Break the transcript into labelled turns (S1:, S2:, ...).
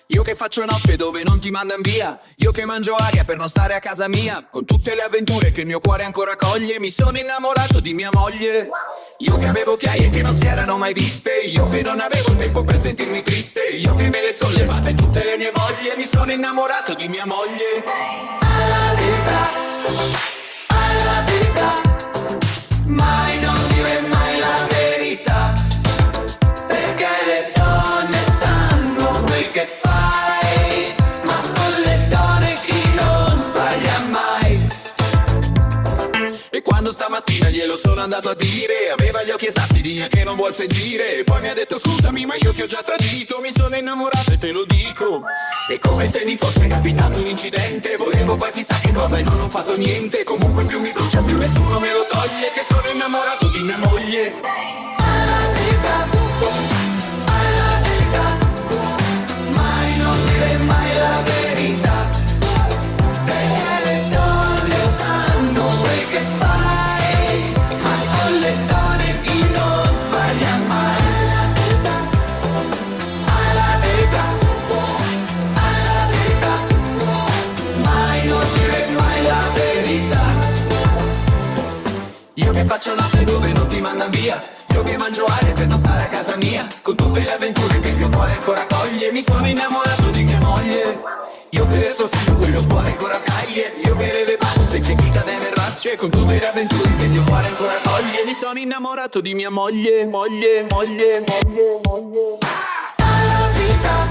S1: Io che faccio notte dove non ti mandan via, io che mangio aria per non stare a casa mia, con tutte le avventure che il mio cuore ancora coglie, mi sono innamorato di mia moglie. Io che avevo chiaie che non si erano mai viste, io che non avevo tempo per sentirmi triste, io che me le sollevate tutte le mie voglie, mi sono innamorato di mia moglie. Alla verità, mai non dire mai la verità, perché le donne sanno quel che fai, ma con le donne chi non sbaglia mai. E quando stamattina glielo sono andato a dire, aveva gli occhi esatti di me che non vuol sentire, e poi mi ha detto scusami ma io ti ho già tradito, mi sono innamorato e te lo dico. E come se mi fosse capitato un incidente, volevo far chissà che cosa e non ho fatto niente, comunque più mi brucia più nessuno me lo toglie, che sono innamorato di mia moglie. Alla verità, mai non dire mai la verità, perché le donne sanno quel che fai, ma con le donne chi non sbaglia mai. Alla verità, mai non dire mai la verità. Io che faccio notte dove non ti mandan via, io che mangio aria per non stare a casa mia, con tutte le avventure che il mio cuore ancora coglie, mi sono innamorato di mia moglie. Io che resto studio quello scuola ancora caglie, io che le vacanze c'è chi cade nelle racce, con tutte le avventure che il mio cuore ancora coglie, mi sono innamorato di mia moglie. Alla vita,